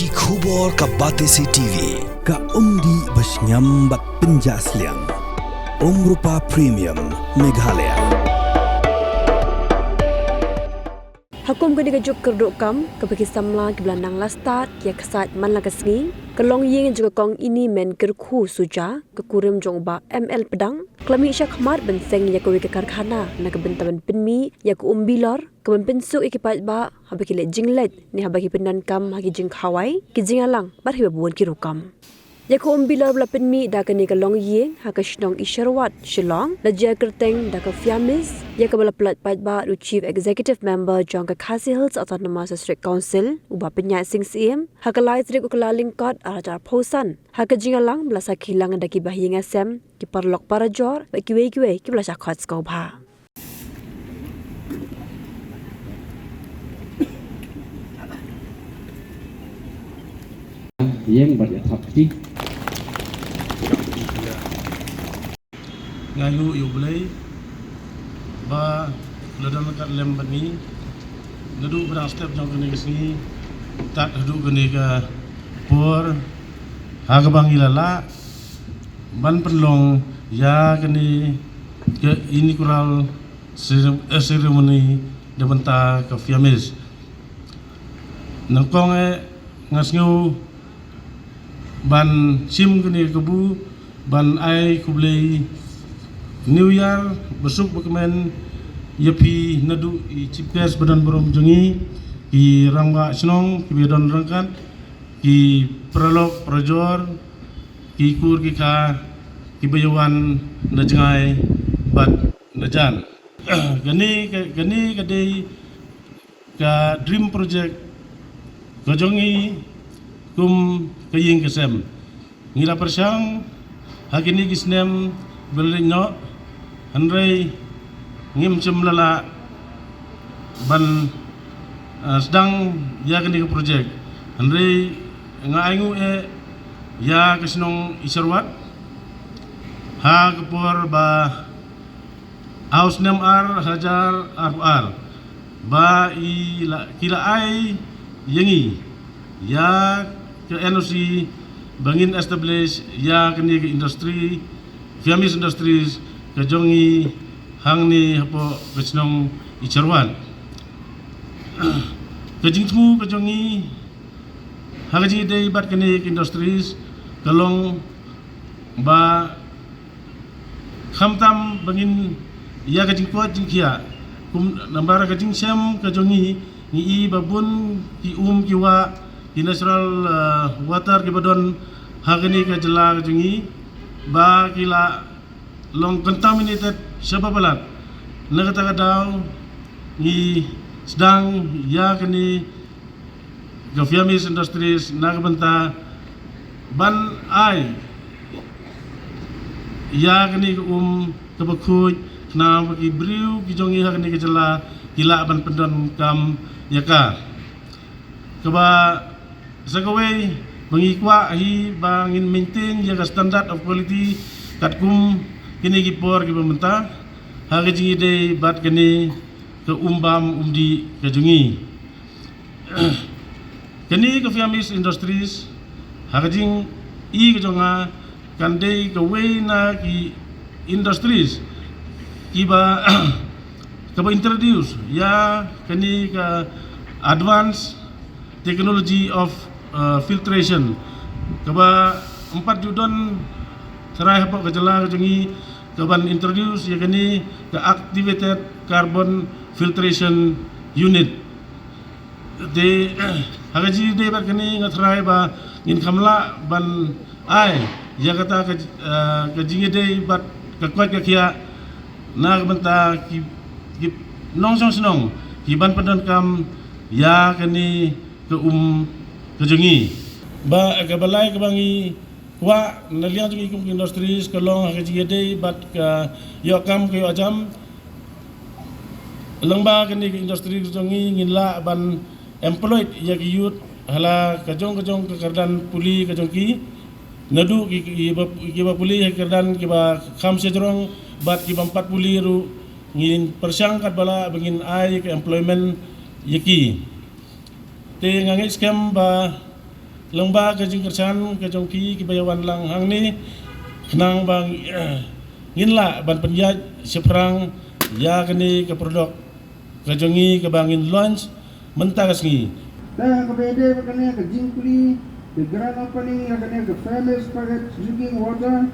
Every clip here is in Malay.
Ki khubor ka Batesi TV. Ka umdi basnyam bak penjaslian. Rupa Premium Meghalaya. Hakum kini kejuk kerduk kam kebagi samla ke belandang lastat ya kesat man lagasngi kelong yeng juga kong ini men kerku suja kekurim jong ba ML pedang klami syak khmat benseng ya kewe ke karkhana na kebentaban penmi ya ke umbilor kemen pensuk ikipat ba habaki le jinglet ni habaki penan kam hagi jing khawai ki jingalang bar hiba buan kirukam ya ko umbilor bla penmi da kani kelong yeng hakashnong isharwat shillong la ja kerteng da ka fiamis ya ka bala plat pat ba du chief executive member jong ka Khasi Hills Autonomous District Council uba penya sing sim hakalai trik ukala lingkot arajar phosan hakajingalang bla sakhilang da ki bahinga sem ki parlok parajor ba kiwe ki bla shakhot sko bha yang berjaya ngayu yu boleh ba ladang kat lem bani nadu berang step jang kene kesini tak duduk kene ke por haga bangilala ban penlong ya kene ke ini kural seremoni de benta ke fiamis nangkong ngasngu ban sim kene kebu ban ai kublei New Year besuk berkemen yapi nadu i cipkes badan berom jengi i rangba senong ki bedon rangkat ki pralok prajor ki kur ki ka ki bayawan najengai bat najan gani kadai ka dream project gajongi kum kaying kesem ngila persyang hagini gisnem belinyo Andrei ngim lala ban sedang ya kini ke projek Andrei ngaingu ya kesenong isarwat ha kepor ba house nem hajar ar ba kila ai yengi ya ke NOC bangin establish ya kini ke industri Fiamis Industries kejongi hang ni hapo kesenong icarwan kejingtu kejongi hagaji dei bat kene industries kalong ba khamtam bangin ya kejing kuat jingkia kum nambara kejing syam kejongi ni babun ki kiwa ki natural water ki badon hagani kejela kejongi ba kila long contaminated sababalat nagata daw ni sedang ya kini Fiamis Industries nagbanta ban ai ya kini kebakuj na bagi briu kijongi ha kini kejela kila ban pendon kam yaka keba sagaway mengikwa hi bangin maintain jaga standard of quality katkum kini gipor ki pemerintah hari jingi dei bat kini ke umdi kejungi kini ke Fiamis Industries hari jing i kejonga kandei ke wena ki industries kiba keba introduce ya kini ke advance technology of filtration keba 4 judon serai hapok kejela kejongi keban introduce ya kini ke activated carbon filtration unit de hagaji de bar kini ngatrai ba ngin kamla ban ai ya kata ke jingi de bat ke kuat ke kia na benta ki nongsong senong ki ban pedon kam ya kini ke kejongi ba ke balai ke bangi wa naliang tu ikum industries kelong hagaji de bat ka yokam ke ajam lengba kini ke industri kejongi nginla ban employed ya ki youth hala kejong ke kerdan puli kejong ki nadu ki ba puli kerdan ki ba kham sejrong bat ki ba 4 puli ru ngin persyang kat bala bangin ai ke employment yaki te ngangi scam ba lengba ke jing kersan ke jongki ki bayawan lang hang ni kenang bang nginla ban penjaj seperang ya kini ke produk ke jongi ke bangin launch mentah ngi dah kebede kena ke jingkuli the grand opening kena ke famous packet drinking water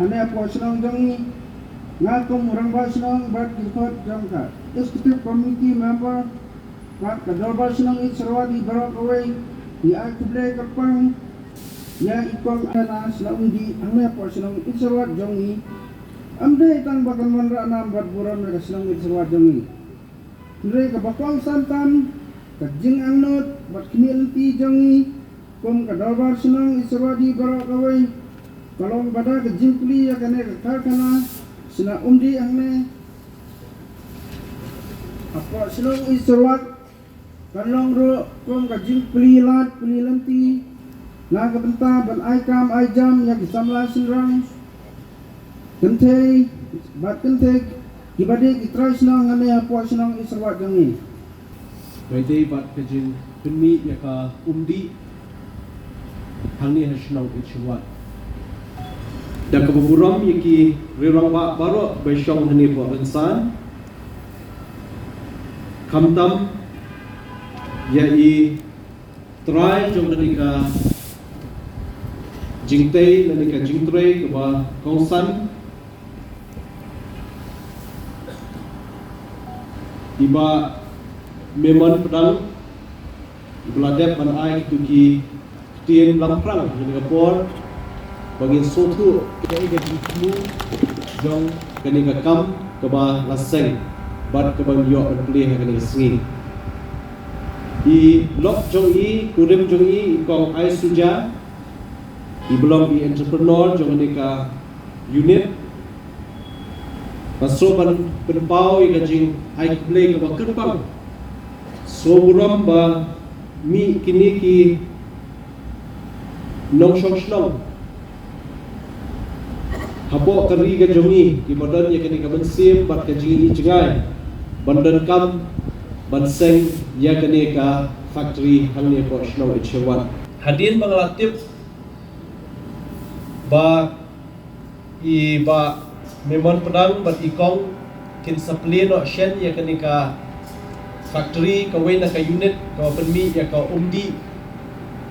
hanya po senang jongi ngakum orang ba senang bat ikut jangka executive committee member bat kadalba senang it serwadi barok away di akble kapang ya ikon ana senang di hanya po senang it serwad jongi amde tang bakal manra nam bat buran mereka senang it serwad jongi mereka bakal santan kajing anut bat kini lenti jongi kom kadalbar senang isawadi barok away kalau pada kajing kuli ya kene kakana sina angne apa senang isawat kalong ro kom kajing kuli lat kuli lenti na kabenta ban aikam aijam ya kisamla sinrang kente bat kente kibade kitrais nang ane apa senang isawat jongi Pwede bat kajing penmi ya ka hang ni hasinang itchwat. Da kaburam yaki rirang ba baro baishong hani po insan. Kamtam ya i try jong ni ka jingtei ni ka jingtrei ka ba kongsan iba memang pedang beladap ban ai tu ki tien lamprang ni Singapore bagi sotu kita ingat itu jong kini ka kam ka ba laseng bat ka bang yo ban play ha kini singi i lok jong i kudem jong i kong ai suja i belum i entrepreneur jong ni ka unit pasro ban penpau i ka jing ai play ka ba kerpang so buram ba mi kini ki nong shong shnong hapo kari ga jongi ki badan ya kini ka bensim bat ka jingi jengai bandan kam ban seng ya kini ka factory hang ni ko shnong ichwan hadin banglatip ba i ba memon pedang bat ikong kin supply no shen ya kini ka factory ka wena ka unit ka penmi ya ka umdi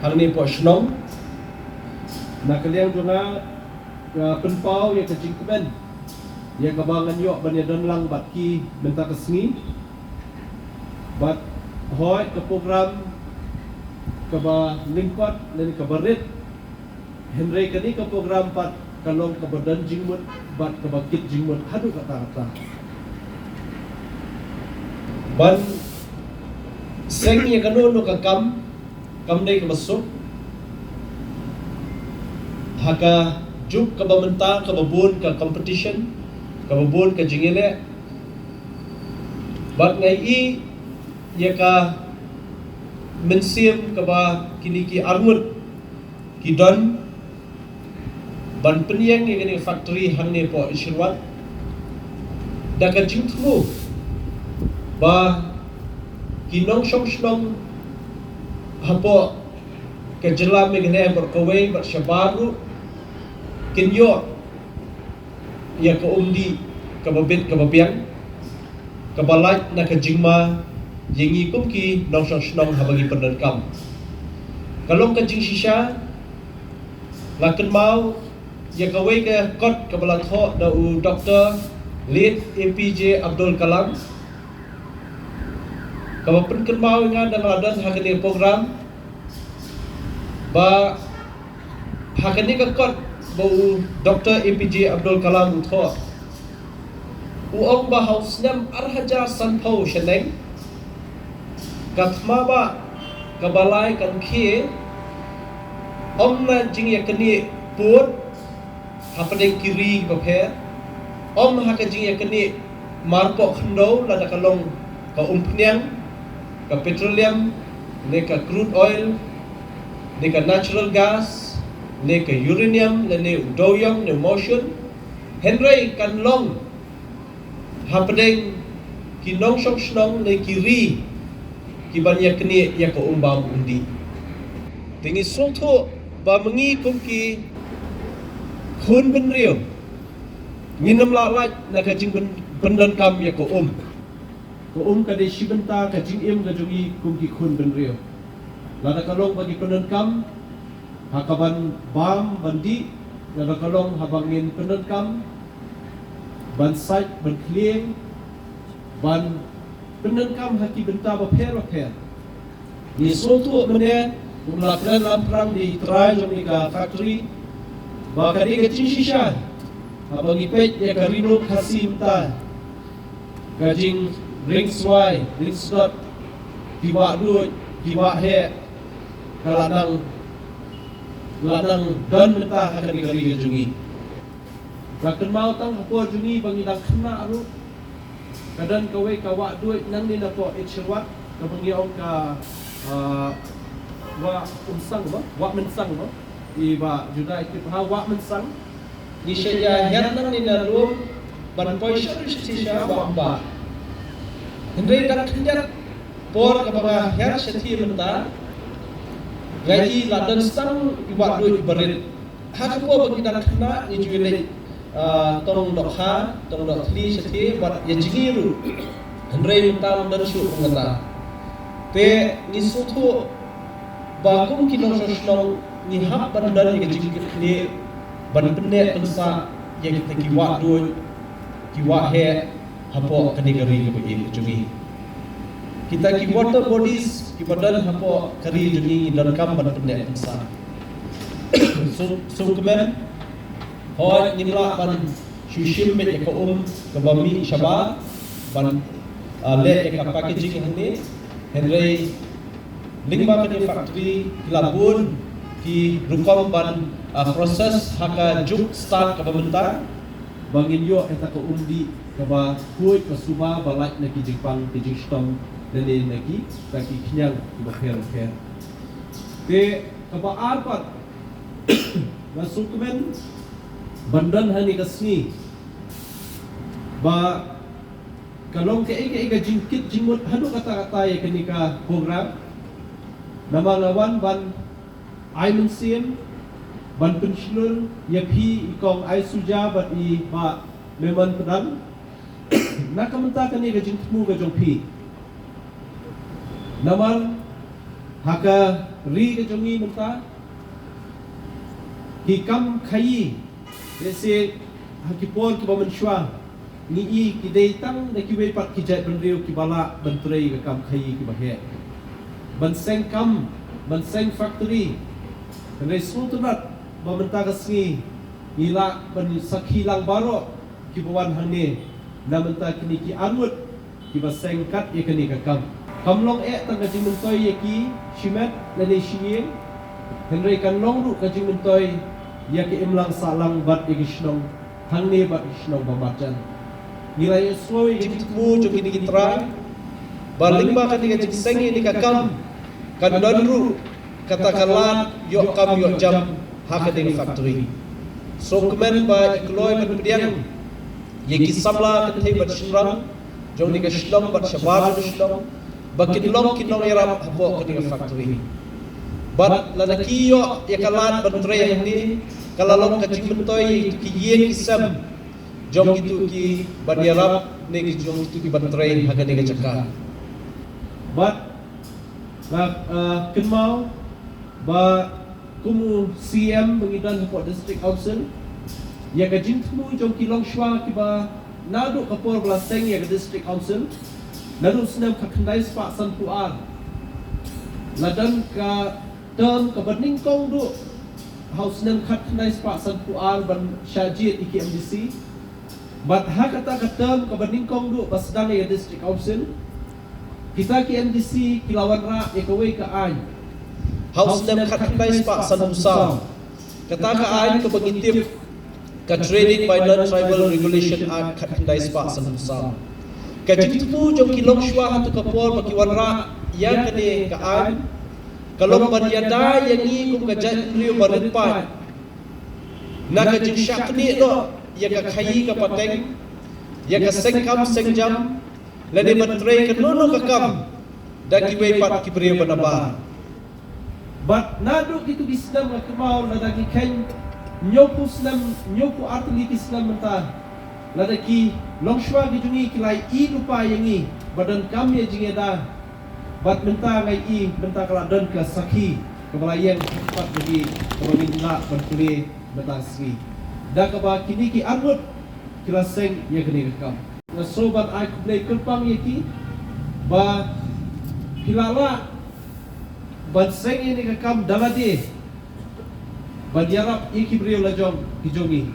hang ni po shnong na kaliang junga penpau ya ka jingkben ya ka bangan yo ban ya don lang bat ki benta kesngi bat hoy ka program ka ba lingkot dan ka barit henry kani ka program pat kalong ka badan jingmut bat ka bakit jingmut hadu kata-kata ban seng ya kanu ka kam dai ka masuk haka juk ka bamenta ka babun ka competition ka babun ka jingile bat ngai i ya ka mensim ka ba kini ki armut ki don ban penyang ya kini factory hang ne po isirwat da ka jingthu ba kinong shong hapo ke jelam megene berkawai ber syabaru kinyo ya ke umdi ke babit ke babiang ke balaj na ke jingma yengi kumki nong shong habagi pendenkam kalong ke jing shisha laken mau ya kawai ke kot ke balatho da u Dr. Late APJ Abdul Kalam kalau penken mau nga dalam adan hakani program ba hakani ka kot bau Dr. APJ Abdul Kalam utho uong ba hausnam arhaja sanpau sheneng katma ba kabalai kan khie omna jing yakani put hapadeng kiri ba phe om haka jing yakani marpo khndo la da kalong ka umpnyang ka petroleum ne ka crude oil ne ka natural gas ne ka uranium ne udoyong ne motion henry kan long hapdeng kinong shong shnong ne kiri kibanya kini ya ka umbam undi Tingi soto ba mengi kumki kun ben rio. Nginam la na kajing bendan kam ya ko kade shibenta kajing kajungi kumki kun ben rio. Lada kalong bagi pendan kam hakaban bam bandi lada kalong habangin pendan kam ban site ban clean ban pendan kam haki benta ba per ni soto mene melakukan lamprang di try jom ka factory ba kadi kajing shisha abang ipet ya karino kasim ta kajing ring swai ring stop tiba duit tiba he kalanang dan mentah akan dikali jungi bahkan mau tang apa jungi bagi dak kena ru kadang kawe kawak duit nang ni dapo echwat kabangi ong ka wa mensang ba iba juda ikip ha wa mensang ni sya yan nang ni nalu ban poi sya ba Hendai dak kenjar por kabaga her sethi menta gaji ladan sang iwak duit berit hak ko bagi dak kena ni juile tong dokha tong dok thli sethi bat ya jigiru hendai menta dan su ngata te ni soto bagum kinong sosnong ni hak bandan ni jigir ni ban pende pensa yang kita kiwak duit kiwak he hapo kanigari ko jungi kita ki water bodies ki badan hapo kari jungi dan kam ban pende pensa so kemen hoy nimla ban shushim met ko kabami shaba ban le ka packaging hani henry lingba kani factory labun ki rukom ban proses haka juk start ka bentar bangin yo eta ko kaba kuit pasuma balak na ki Jepang ki Jistong dan ni lagi kaki kenyang bakher te kaba arpat masuk kemen bandan hani kasni ba kalong ke jingkit jingmut hadu kata-kata ya kenika program nama lawan ban aimen sim ban pensiun ya pi ikong ai suja bat I ba memang pedang nak kementak ni gajing temu gajong pi naman haka ri gajongi menta hikam khayi dese hakipon ki bamen shwa ni I ki deitang na ki we pat ki jat benriu ki bala bentrei ka kam khayi ki bahe ban seng factory dan sultanat bamenta kasni ila ban sakhilang baro ki bawan hane namenta kini ki anut ki basengkat ye kini ka kamlong tang ka jimentoy ye ki shimet lani shiyeng henry kan long ru ka jimentoy ya ki imlang salang bat ye kishnong hangne bat kishnong bamacan nilai soy jitmu jo kini kitra baling ba ka ni ka jingsengi ni ka kam kan donru katakanlah yo kam yo jam hakading factory so kemen ba ikloy pendiang ye kisamla kethei bat shrang jong ni ka shlom bat shabar shlom bakin long kinong yarap hapo kini factory bat ladaki yo ye kalan bantre yang ni kalalong ka jimentoy ki ye kisam jong itu ki ban yarap ne ki jong itu ki bantre hakading chaka bat kenmau ba kumu CM mengidan hapo district council ya ka jintmu jong kilong shwa ki ba nadu kapor blaseng ya ka district council nadu senam ka kendai spa san puar ladan ka term ka baning kong du house nem khat kendai spa san puar ban syajit IKMDC bat ha kata ka term ka baning kong du basdang ya district council kita KMDC kilawan ra ya ka we ka ai house nem khat kendai spa san pusam kata ka ai ka bangitip ka Trading by Non-Tribal Regulation Act khandai spa sanusam ka jitmu jong kilong shwa hatu kapor makiwan ra yang kane ka an kalong banyada yang I kum ka jatriu barit pat na ka jing shakni no ya ka khayi ka pateng ya ka sengkam sengjam lade matre ka nono ka kam da ki we pat ki priyo banaba But nado gitu di Islam nga kemau ladagi ken nyopu Islam nyopu artili Islam mentah ladaki longshwa gijungi kilai I lupa yangi badan kami jingeda bat mentah ngai I mentah kala dan ke saki kebalayan cepat bagi kebangin nak berkuli mentah sri dah keba kini ki armut kila seng ya kini rekam ngasobat ai kublai kerpang yaki ba hilala ban seng ini rekam daladi ban yarap iki brio lajong hijongi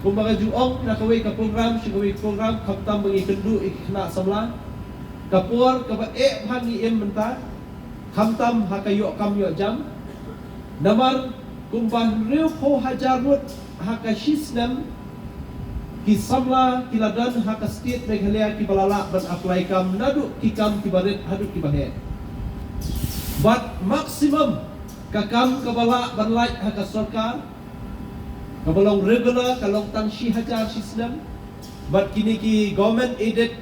kumbaga juong nakawai ka program sigawai program kamtam bangi kendu ikna samla kapur kaba bhangi em mentah kamtam hakayo kam yo jam namar kumbah riu ko hajarut hakashisnam ki samla kiladan haka state Meghalaya ki balala ban apply kam nadu ki kam ki baret hadu ki bahe but maximum kakam kabala banlait haka sarkar kabalong regular kalong tang shi hajar system but kini ki government aided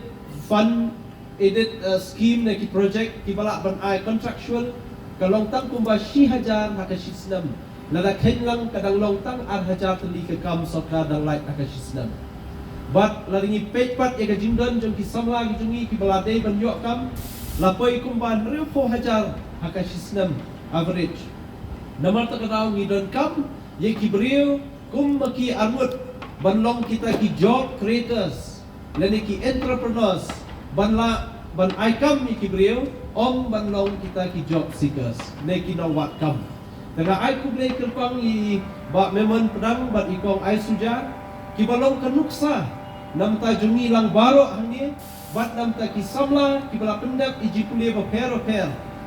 fund aided scheme na ki project ki bala ban ai contractual kalong tang kumba shi hajar haka system lada khain lang kadang long tang ar hajar tali ka kam sarkar dang lait haka system but laringi page pat ega jingdan jong ki samla ki jungi ki bala dei ban yok kam lapoi kumba riu 4 hajar haka system average namar takadaw ngidon kam ye ki brio kum maki armut banlong kita ki job creators lani ki entrepreneurs banla ban aikam ki brio om banlong kita ki job seekers ne ki nawat kam daga ai ku blai kerpang I ba memon pedang bat ikong ai suja ki balong kanuksa namta jungi lang baro hangi bat namta ki samla ki bala pendap iji kuliah ba per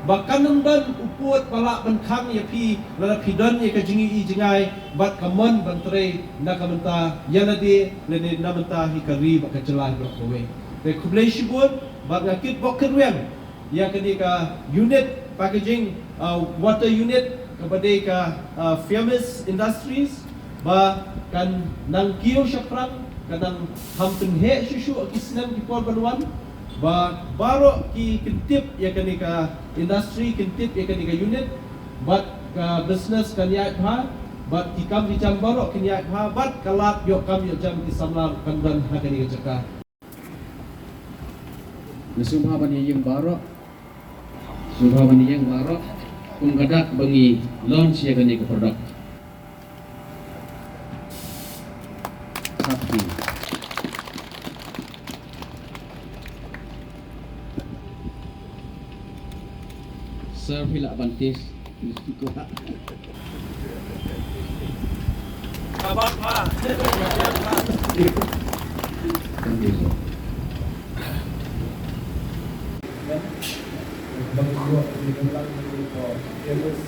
bahkan dan uput palak benkang ya pi lada pidan ya kajingi I jingai bat kamon bantre na kamenta yanade lene namenta hikari bak kecelai blok kowe be kublai shibun bat ngakit bok kerwen ya kenika unit packaging water unit kepada ka famous industries ba kan nang kio syafrang kanang hampun he susu kisnam ki por banuan ba baro ki kentip ya kanika industry kentip ya kanika unit bat ka business kan ya bha bat ki kam di jam baro kan ya bha bat kalat yo kam yo jam ki samla kandan ha kanika jaka nasumha bani yang baro subha bani yang baro kung gadak bangi launch ya kanika produk sapi serve hilak bantis ikut Abang Pak. Bangkok di dalam Bangkok famous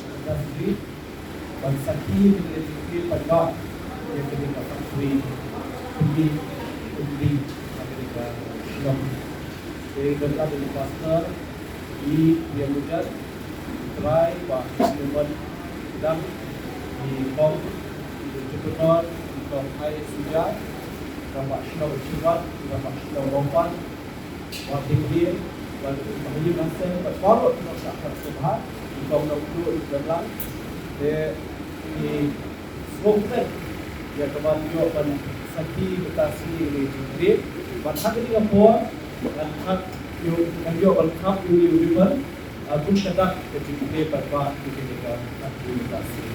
industry bansaki di Padang yang ketika factory undi Amerika Islam dari dalam di pasar di dia mudah try bah membuat dan di kom di entrepreneur di kom hai sudah rampak Islam cepat rampak Islam rompan waktu dia waktu pagi masa baru kita sahabat sebab di kom 20 dalam di smoker ya kembali juga sakti betasi di grip bahkan di Singapura dan hak yang juga berkap di river pun sedang kecuali pada di negara Indonesia.